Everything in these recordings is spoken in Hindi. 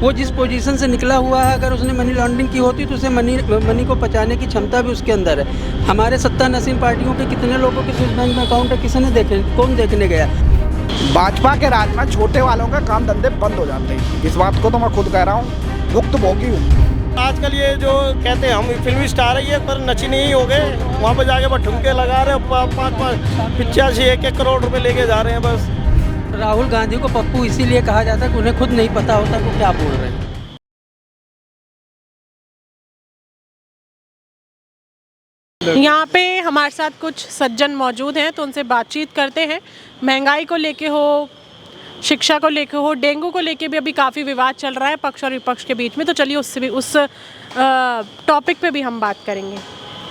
वो जिस पोजीशन से निकला हुआ है, अगर उसने मनी लॉन्ड्रिंग की होती तो उसे मनी को पचाने की क्षमता भी उसके अंदर है। हमारे सत्ता नसीन पार्टियों के कितने लोगों के स्विस बैंक में अकाउंट है, किसी ने देखे? कौन देखने गया? भाजपा के राज में छोटे वालों के काम धंधे बंद हो जाते हैं। इस बात को तो मैं खुद कह रहा हूँ, भुक्तभोगी हूँ। आजकल ये जो कहते हैं हम फिल्मी स्टार है, ये पर नची नहीं हो गए, वहाँ पर जाके बस ठुमके लगा रहे, 85 1 करोड़ रुपए लेके जा रहे हैं बस। राहुल गांधी को पप्पू इसीलिए कहा जाता है कि उन्हें खुद नहीं पता होता वो क्या बोल रहे हैं। यहाँ पे हमारे साथ कुछ सज्जन मौजूद हैं, तो उनसे बातचीत करते हैं। महंगाई को लेके हो, शिक्षा को लेके हो, डेंगू को लेके भी अभी काफ़ी विवाद चल रहा है पक्ष और विपक्ष के बीच में, तो चलिए उससे भी उस टॉपिक पे भी हम बात करेंगे।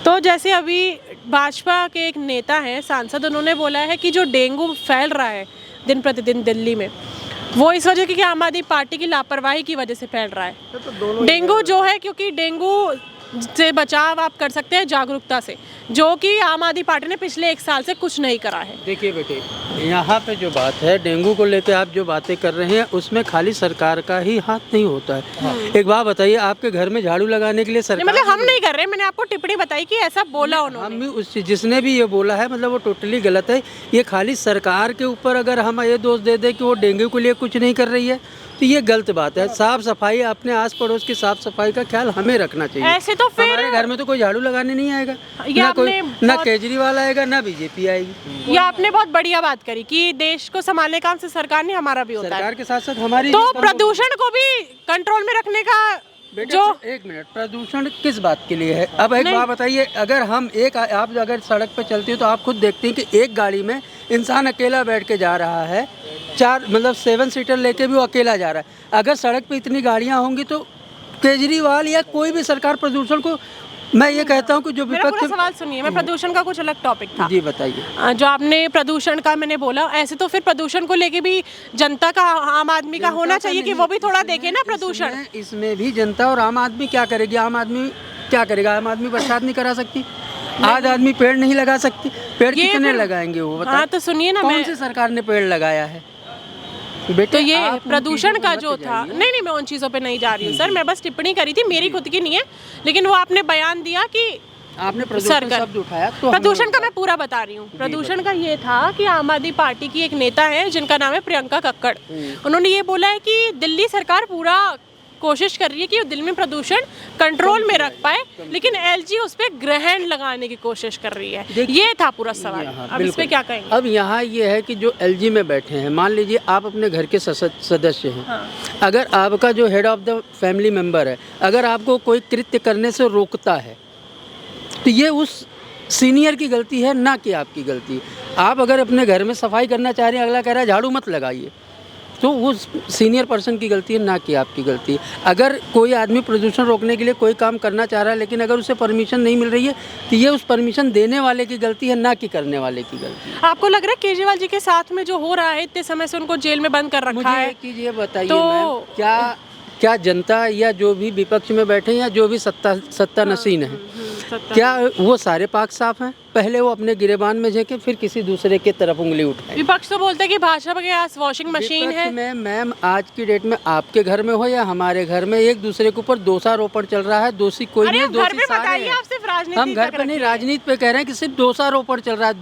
तो जैसे अभी भाजपा के एक नेता हैं, सांसद, उन्होंने बोला है कि जो डेंगू फैल रहा है दिन प्रतिदिन दिल्ली में, वो इस वजह की कि आम आदमी पार्टी की लापरवाही की वजह से फैल रहा है। डेंगू जो है, क्योंकि डेंगू से बचाव आप कर सकते हैं जागरूकता से, जो कि आम आदमी पार्टी ने पिछले 1 साल से कुछ नहीं करा है। देखिए बेटे, यहाँ पे जो बात है डेंगू को लेकर आप जो बातें कर रहे हैं, उसमें खाली सरकार का ही हाथ नहीं होता है। एक बात बताइए, आपके घर में झाड़ू लगाने के लिए सरकार, मतलब हम नहीं कर रहे, मैंने आपको टिप्पणी बताई कि ऐसा बोला उन्होंने। हम भी उस जिसने भी ये बोला है, मतलब वो टोटली गलत है। ये खाली सरकार के ऊपर अगर हम ये दोष दे दें कि वो डेंगू के लिए कुछ नहीं कर रही है, तो ये गलत बात है। साफ सफाई, अपने आस पड़ोस की साफ सफाई का ख्याल हमें रखना चाहिए। ऐसे तो फिर हमारे घर में तो कोई झाड़ू लगाने नहीं आएगा, ना केजरीवाल आएगा, ना बीजेपी आएगी। ये आपने बहुत बढ़िया बात करी कि देश को संभालने का काम से सरकार नहीं, हमारा भी होता है। सरकार के साथ साथ हमारी, तो प्रदूषण को भी कंट्रोल में रखने का जो, एक मिनट, प्रदूषण किस बात के लिए है? अब एक बात बताइए, अगर हम आप अगर सड़क पे चलती हो तो आप खुद देखते हैं कि एक गाड़ी में इंसान अकेला बैठ के जा रहा है, 7 सीटर लेके भी वो अकेला जा रहा है। अगर सड़क पे इतनी गाड़ियां होंगी तो केजरीवाल या कोई भी सरकार प्रदूषण को, मैं ये कहता हूँ कि जो मेरा पूरा सवाल सुनिए, मैं प्रदूषण का कुछ अलग टॉपिक था। जी बताइए। जो आपने प्रदूषण का मैंने बोला, ऐसे तो फिर प्रदूषण को लेके भी जनता का, आम आदमी का होना चाहिए कि वो भी थोड़ा देखे ना प्रदूषण। इसमें भी जनता और आम आदमी क्या करेगी? आम आदमी क्या करेगा? आम आदमी बरसात नहीं करा सकती, आज आदमी पेड़ नहीं लगा सकती। पेड़ कितने लगाएंगे वो बताइए? हाँ तो सुनिए ना, कौन सी सरकार ने पेड़ लगाया है? तो ये प्रदूषण का जो था, नहीं मैं उन चीज़ों पे नहीं जा रही हूँ सर, मैं बस टिप्पणी करी थी, मेरी खुद की नहीं है, लेकिन वो आपने बयान दिया कि आपने प्रदूषण शब्द उठाया, तो प्रदूषण का मैं पूरा बता रही हूँ। प्रदूषण का ये था कि आम आदमी पार्टी की एक नेता है जिनका नाम है प्रियंका कक्कड़, उन्होंने ये बोला है कि दिल्ली सरकार पूरा कोशिश कर रही है कि दिल्ली में प्रदूषण कंट्रोल में रख पाए, लेकिन एलजी उस पर ग्रहण लगाने की कोशिश कर रही है। ये था पूरा सवाल। अब इस पे क्या कहेंगे? अब यहाँ ये है कि जो एलजी में बैठे हैं, मान लीजिए आप अपने घर के सदस्य हैं, हाँ। अगर आपका जो head of the family member है, अगर आपको कोई कृत्य करने से रोकता है, तो ये उस सीनियर की गलती है, ना कि आपकी गलती। आप अगर अपने घर में सफाई करना चाह रहे हैं, अगला कह रहा है झाड़ू मत लगाइए, तो वो सीनियर पर्सन की गलती है, ना कि आपकी गलती है। अगर कोई आदमी प्रदूषण रोकने के लिए कोई काम करना चाह रहा है, लेकिन अगर उसे परमिशन नहीं मिल रही है, तो ये उस परमिशन देने वाले की गलती है, ना कि करने वाले की गलती है। आपको लग रहा है केजरीवाल जी के साथ में जो हो रहा है, इतने समय से उनको जेल में बंद कर रखा है? मुझे एक चीज़ ये बताइए तो मैम, क्या जनता या जो भी विपक्ष में बैठे या जो भी सत्ता नसीन है, क्या वो सारे पाक साफ हैं? पहले वो अपने गिरेबान में झेंके, फिर किसी दूसरे के तरफ उंगली उठाए। विपक्ष तो बोलते हैं कि भाजपा के पास वॉशिंग मशीन है। मैम, आज की डेट में आपके घर में हो या हमारे घर में, एक दूसरे के ऊपर दोषारोपण चल रहा है। दोषी कोई नहीं, दोषी सारे हैं। हम घर पे नहीं, राजनीति पे कह रहे हैं कि सिर्फ दोषारोपण चल रहा है,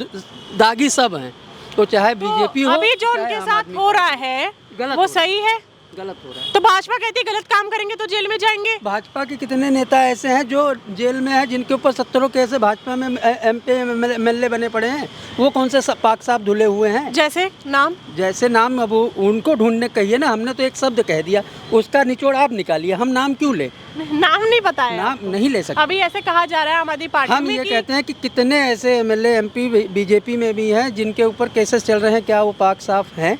दागी सब हैं, तो चाहे बीजेपी हो। अभी जो उनके साथ हो रहा है वो सही है? गलत हो रहा है। तो भाजपा कहती है गलत काम करेंगे तो जेल में जाएंगे। भाजपा के कितने नेता ऐसे हैं जो जेल में हैं, जिनके ऊपर 17 केस भाजपा में MP MLA बने पड़े हैं, वो कौन से पाक साफ धुले हुए हैं? जैसे नाम अब उनको ढूंढने कहिए ना, हमने तो एक शब्द कह दिया, उसका निचोड़ आप निकालिए, हम नाम क्यों ले? नाम नहीं बताया, नाम नहीं ले सकते। अभी ऐसे कहा जा रहा है आम आदमी पार्टी हम ये कहते हैं कि कितने ऐसे MLA MP बीजेपी में भी हैं जिनके ऊपर केसेस चल रहे हैं, क्या वो पाक साफ हैं?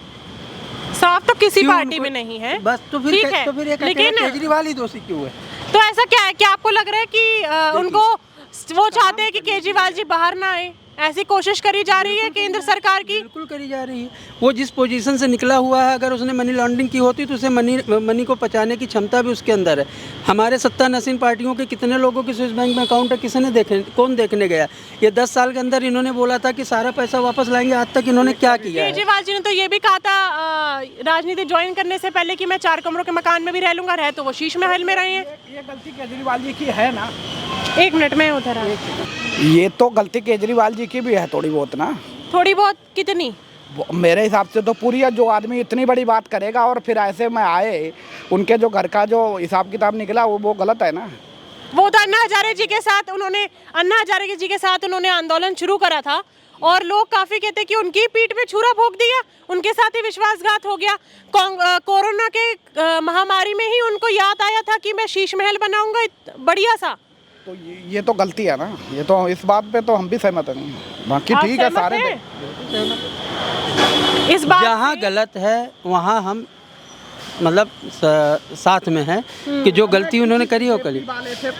साफ तो किसी पार्टी में नहीं है। बस तो फिर लेकिन केजरीवाल ही दोषी क्यों है? तो ऐसा क्या है, क्या आपको लग रहा है कि उनको वो चाहते हैं कि केजरीवाल जी बाहर ना आए? ऐसी कोशिश करी जा रही है केंद्र सरकार की? बिल्कुल करी जा रही है। वो जिस पोजीशन से निकला हुआ है, अगर उसने मनी लॉन्ड्रिंग की होती तो उसे मनी को पचाने की क्षमता भी उसके अंदर है। हमारे सत्ता नशीन पार्टियों के कितने लोगों के स्विस बैंक में अकाउंट है, किसने देखे, कौन देखने गया? ये 10 साल के अंदर इन्होंने बोला था कि सारा पैसा वापस लाएंगे, आज तक इन्होंने क्या किया है? केजरीवाल जी ने तो ये भी कहा था राजनीति ज्वाइन करने से पहले कि मैं 4 कमरों के मकान में भी रह लूंगा, रह तो वो शीश महल में रहे हैं। ये गलती केजरीवाल जी की है ना। 1 मिनट में उधर आ। ये तो गलती केजरीवाल जी की भी है थोड़ी बहुत ना। थोड़ी बहुत कितनी? मेरे हिसाब से तो पूरी है, जो आदमी इतनी बड़ी बात करेगा और फिर ऐसे में आए, उनके जो घर का जो हिसाब किताब निकला वो गलत है ना। वो तो अन्ना हजारे जी के साथ उन्होंने आंदोलन शुरू करा था और लोग काफी कहते कि उनकी पीठ पे छुरा भोंक दिया, उनके साथ ही विश्वासघात हो गया। कोरोना के महामारी में ही उनको याद आया था कि मैं शीश महल बनाऊंगा बढ़िया सा। तो ये तो गलती है ना। ये तो इस बात पे तो हम भी सहमत नहीं। बाकी आप ठीक है, सहमत सारे हैं? इस बात जहाँ से? गलत है वहाँ हम मतलब साथ में है कि जो गलती उन्होंने करी हो करी।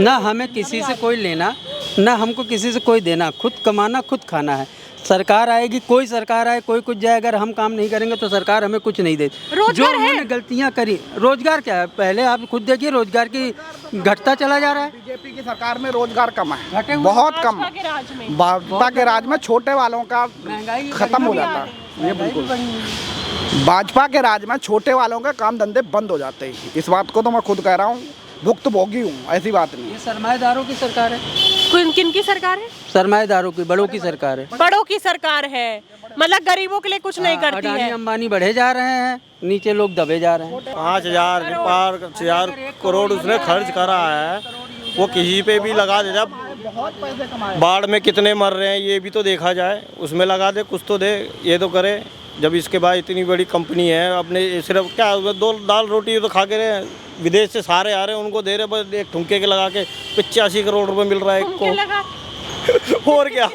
ना हमें किसी से कोई लेना, ना हमको किसी से कोई देना, खुद कमाना खुद खाना है। सरकार आएगी, कोई सरकार आए, कोई कुछ जाए, अगर हम काम नहीं करेंगे तो सरकार हमें कुछ नहीं देती। जो रोजगार है? उन्होंने गलतियां करी, रोजगार क्या है? पहले आप खुद देखिए, रोजगार की घटता चला जा रहा है। बीजेपी की सरकार में रोजगार कम घटे है, हुए बहुत कम। भाजपा के राज में भाजपा के राज में छोटे वालों का महंगाई खत्म हो जाता है। ये बिल्कुल भाजपा के राज में छोटे वालों के काम धंधे बंद हो जाते हैं। इस बात को तो मैं खुद कह रहा हूँ, भुक्तभोगी हूँ, ऐसी बात नहीं। ये सरमाएदारों की सरकार है। किन की सरकार है? सरमाएदारों की, बड़ों की सरकार है। बड़ों की सरकार है, मतलब गरीबों के लिए कुछ नहीं करती अडानी है। अंबानी बढ़े जा रहे हैं, नीचे लोग दबे जा रहे हैं। 5,000 करोड़ उसने खर्च करा है, वो किसी पे भी लगा दे। जब बाढ़ में कितने मर रहे हैं ये भी तो देखा जाए, उसमें लगा दे, कुछ तो दे, ये तो करे। जब इसके बाद इतनी बड़ी कंपनी है, अपने सिर्फ क्या 2 दाल रोटी तो खा के रहे, विदेश से सारे आ रहे हैं, उनको दे रहे, बस एक ठुमके के लगा के 85 करोड़ रुपए मिल रहा है एक को। और क्या,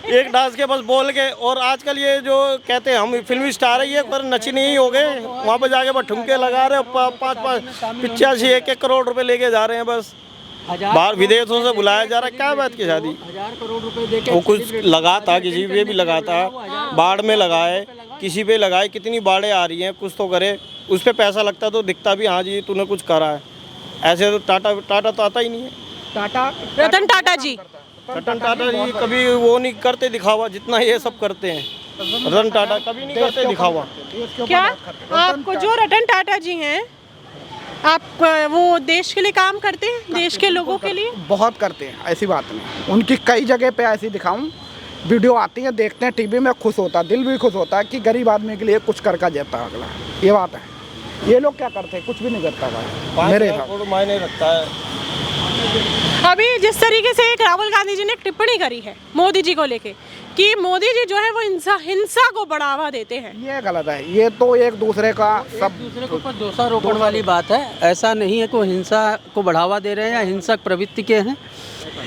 एक डांस के बस बोल के। और आजकल ये जो कहते हैं हम फिल्मी स्टार है, ये पर नची नहीं हो गए, वहाँ पे जाके बस ठुमके लगा रहे, 85 1 करोड़ रुपए लेके जा रहे हैं बस। बाहर विदेशों से बुलाया जा रहा है, क्या बात की शादी। 1000 करोड़ रुपए देके वो कुछ लगा था, किसी पे भी लगा था, बाढ़ में लगाए, किसी पे लगाए, कितनी बाढ़ें आ रही हैं, कुछ तो करे। उस पर पैसा लगता तो दिखता भी हाँ जी तूने कुछ करा है। ऐसे तो टाटा तो आता ही नहीं है। रतन टाटा जी कभी वो नहीं करते दिखावा, जितना ये सब करते हैं। रतन टाटा कभी नहीं करते दिखावा। क्या आपको जो रतन टाटा जी हैं, आप वो देश के लिए काम करते हैं, देश के लोगों के लिए? बहुत करते हैं, ऐसी बात नहीं। उनकी कई जगह पे ऐसी दिखाऊं, वीडियो आती है, देखते हैं टीवी में, खुश होता है, दिल भी खुश होता है कि गरीब आदमी के लिए कुछ करके देता है अगला। ये बात है। ये लोग क्या करते हैं? कुछ भी नहीं करता भाई, मेरे हिसाब। मायने रखता है। अभी जिस तरीके से एक राहुल गांधी जी ने एक टिप्पणी करी है मोदी जी को लेके कि मोदी जी जो है वो हिंसा को बढ़ावा देते हैं, ये गलत है। ये तो एक दूसरे का सब दूसरे के ऊपर दोषारोपण वाली बात है। ऐसा नहीं है कि हिंसा को बढ़ावा दे रहे हैं या हिंसक प्रवृत्ति के हैं।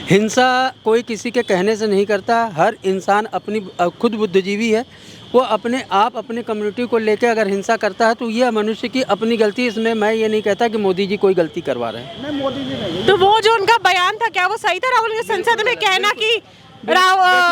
हिंसा कोई किसी के कहने से नहीं करता। हर इंसान अपनी खुद बुद्धिजीवी है, वो अपने आप अपनी कम्युनिटी को लेकर अगर हिंसा करता है तो ये मनुष्य की अपनी गलती। इसमें मैं ये नहीं कहता कि मोदी जी कोई गलती करवा रहे हैं। नहीं, मोदी जी नहीं। तो वो जो उनका बयान था, क्या वो सही था राहुल के संसद में कहना कि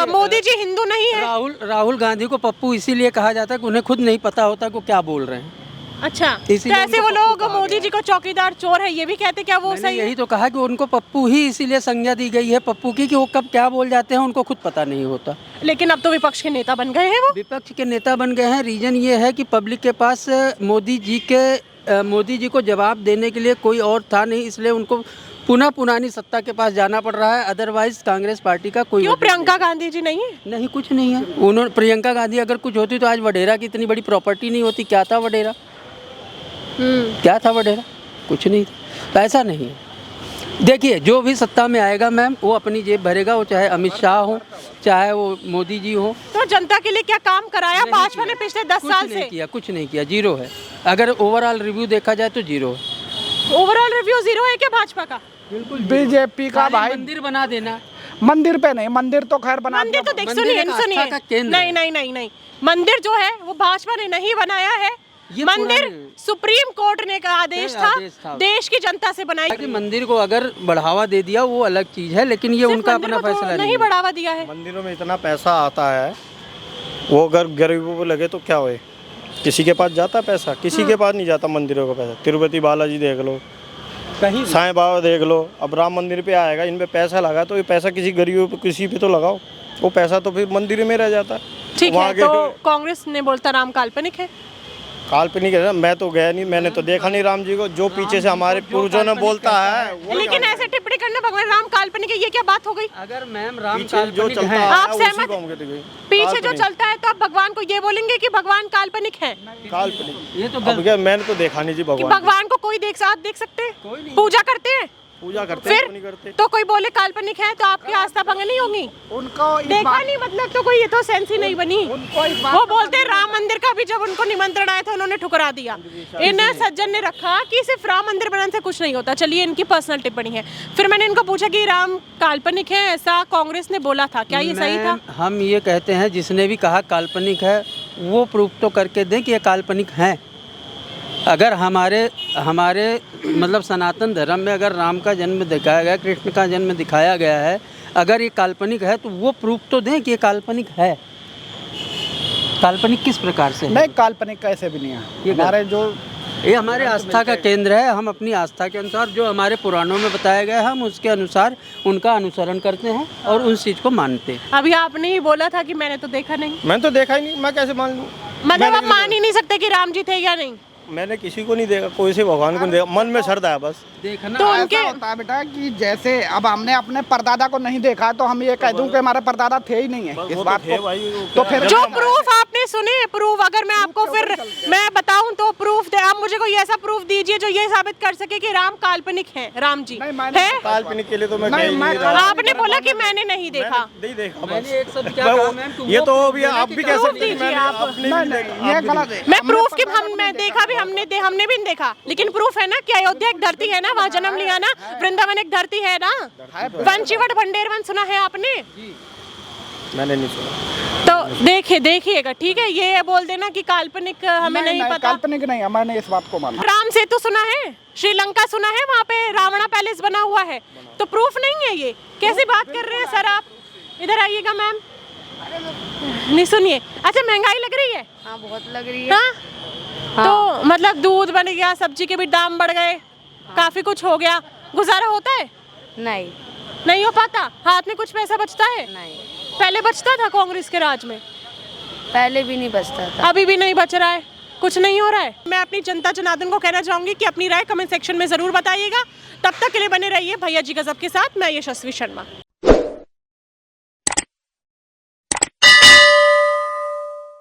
मोदी जी हिंदू नहीं है? राहुल गांधी को पप्पू इसीलिए कहा जाता है कि उन्हें खुद नहीं पता होता कि वो क्या बोल रहे हैं। अच्छा, इसीलिए तो ऐसे वो लोग मोदी जी को चौकीदार चोर है ये भी कहते, क्या वो सही है? यही तो कहा कि उनको पप्पू ही इसीलिए संज्ञा दी गई है पप्पू की कि वो कब क्या बोल जाते हैं उनको खुद पता नहीं होता। लेकिन अब तो विपक्ष के नेता बन गए हैं वो। विपक्ष के नेता बन गए हैं। रीजन ये है कि पब्लिक के पास मोदी जी को जवाब देने के लिए कोई और था नहीं, इसलिए उनको पुरानी सत्ता के पास जाना पड़ रहा है। अदरवाइज कांग्रेस पार्टी का कोई क्यों? प्रियंका गांधी जी नहीं है? नहीं, कुछ नहीं है। उन्होंने प्रियंका गांधी अगर कुछ होती तो आज वडेरा की इतनी बड़ी प्रॉपर्टी नहीं होती। क्या था वडेरा? क्या था वडेरा? कुछ नहीं था। तो ऐसा नहीं है। देखिए, जो भी सत्ता में आएगा मैम, वो अपनी जेब भरेगा, वो चाहे अमित शाह हो, चाहे वो मोदी जी हो। तो जनता के लिए क्या काम कराया भाजपा ने पिछले 10 साल से? कुछ नहीं किया, जीरो है। अगर ओवरऑल रिव्यू देखा जाए तो जीरो है। ओवरऑल रिव्यू जीरो है क्या भाजपा का? बिल्कुल। बीजेपी का भाई मंदिर बना देना। मंदिर पे नहीं, मंदिर तो खैर बना मंदिर तो देख मंदिर सुनिए एक आस्था का केंद्र है। नहीं, मंदिर जो है वो भाजपा ने नहीं बनाया है, ये मंदिर पुराने- सुप्रीम कोर्ट ने का आदेश आदेश था, था। देश की जनता से बनाई कि मंदिर को अगर बढ़ावा दे दिया वो अलग चीज है, लेकिन ये सिर्फ उनका मंदिर अपना को तो फैसला नहीं नहीं है। बढ़ावा दिया है। मंदिरों में इतना पैसा आता है, वो अगर गरीबों को लगे तो क्या होए? किसी के पास जाता पैसा? किसी के पास नहीं जाता मंदिरों का पैसा। तिरुपति बालाजी देख लो, कहीं साईं बाबा देख लो, अब राम मंदिर पे आएगा, इन पे पैसा लगा तो ये पैसा किसी गरीबों पे किसी पे तो लगाओ, वो पैसा तो फिर मंदिर में रह जाता है। ठीक वहाँ है, के तो कांग्रेस ने बोलता राम काल्पनिक है। काल्पनिक है, मैं तो गया नहीं, मैंने तो देखा नहीं राम जी को। जो पीछे से हमारे पूर्वजों ने बोलता है वो लेकिन ऐसे टिप्पणी करना भगवान राम काल्पनिक है, ये क्या बात हो गई? अगर मैम राम पीछे जो काल्पनिक चलता है, है आप उसी सहमत- को हम कहते हैं पीछे जो काल्पनिक। चलता है तो आप भगवान को ये बोलेंगे कि भगवान काल्पनिक है? काल्पनिक ये तो अब क्या, मैंने तो देखा नहीं जी कि भगवान। भगवान को कोई देख सकते हैं? कोई नहीं। पूजा करते हैं? पूजा करते हैं फिर तो नहीं करते। तो कोई बोले काल्पनिक है तो आपकी आस्था भंग नहीं होगी? उनको इस देखा बात- नहीं मतलब तो कोई ये तो सेंस ही नहीं बनी। उनको इस बात वो का बोलते हैं राम मंदिर का भी जब उनको निमंत्रण आया था उन्होंने ठुकरा दिया। इन सज्जन ने रखा कि सिर्फ राम मंदिर बनाने से कुछ नहीं होता। चलिए, इनकी पर्सनल टिप्पणी है। फिर मैंने इनको पूछा कि राम काल्पनिक है, ऐसा कांग्रेस ने बोला था, क्या ये सही था? मैम, हम ये कहते हैं जिसने भी कहा काल्पनिक है वो प्रूफ तो करके दें कि ये काल्पनिक है। अगर हमारे मतलब सनातन धर्म में अगर राम का जन्म दिखाया गया, कृष्ण का जन्म दिखाया गया है, अगर ये काल्पनिक है तो वो प्रूफ तो दें कि ये काल्पनिक है। काल्पनिक किस प्रकार से है? नहीं, काल्पनिक कैसे भी नहीं है। ये हमारे जो ये हमारे आस्था का केंद्र है। हम अपनी आस्था के अनुसार जो हमारे पुराणों में बताया गया है हम उसके अनुसार उनका अनुसरण करते हैं और उस चीज़ को मानते हैं। अभी आपने ही बोला था कि मैंने तो देखा नहीं, मैंने तो देखा ही नहीं, मैं कैसे मान लूँ? मतलब आप मान ही नहीं सकते कि राम जी थे या नहीं? मैंने किसी को नहीं देखा, कोई से भगवान को नहीं देखा, मन में श्रद्धा है बस। देखना तो ऐसा उनके होता है बेटा कि जैसे अब हमने अपने परदादा को नहीं देखा तो हम ये कह दूं कि हमारे परदादा थे ही नहीं है बस इस वो बात थे को। भाई, वो तो क्या- फिर जो प्रूफ आपने सुने, प्रूफ अगर मैं आपको फिर मैं बताऊं तो प्रूफ दे, आप मुझे कोई ऐसा प्रूफ दीजिए जो ये साबित कर सके कि राम काल्पनिक है, राम जी नहीं, मैंने- है। काल्पनिक के लिए तो मैं नहीं, कह ही मैं नहीं रहा। आपने बोला कि मैंने नहीं देखा। नहीं देखा बस। मैंने एक शब्द क्या मैं कहा वो- मैम कि ये वो तो proof अभी देना आप कि भी कह proof सकते हैं कि दीजिए मैंने आप। अपने नहीं, भी नहीं, देखा, ये आप भी गलत देखा। है। मैं हमने प्रूफ की परदादा को मैं नहीं देखा भी, हमने भी नहीं देखा, लेकिन प्रूफ है ना कि अयोध्या एक धरती है ना, वहाँ जन्म लिया ना, वृंदावन एक धरती है ना, वंशीवट भंडेरवन सुना है आपने? मैंने नहीं सुना। तो देखिएगा, ठीक है। ये बोल देना कि काल्पनिक हमें नहीं पता। काल्पनिक नहीं है, मैंने इस बात को माना। राम सेतु सुना है, श्रीलंका सुना है, वहाँ पे रावणा पैलेस बना हुआ है, तो प्रूफ नहीं है ये? कैसी बात कर रहे हैं सर आप? इधर आइएगा मैम। नहीं सुनिए, अच्छा महंगाई लग रही है? हाँ, बहुत लग रही है। हाँ? तो मतलब दूध बढ़ गया, सब्जी के भी दाम बढ़ गए, काफी कुछ हो गया, गुजारा होता है? नहीं नहीं हो पाता? हाथ में कुछ पैसा बचता है? नहीं, पहले बचता था कांग्रेस के राज में, पहले भी नहीं बचता था। अभी भी नहीं बच रहा है, कुछ नहीं हो रहा है। मैं अपनी जनता जनार्दन को कहना चाहूंगी कि अपनी राय कमेंट सेक्शन में जरूर बताइएगा। तब तक के लिए बने रहिए भैया जी गजब के साथ। मैं यशस्वी शर्मा।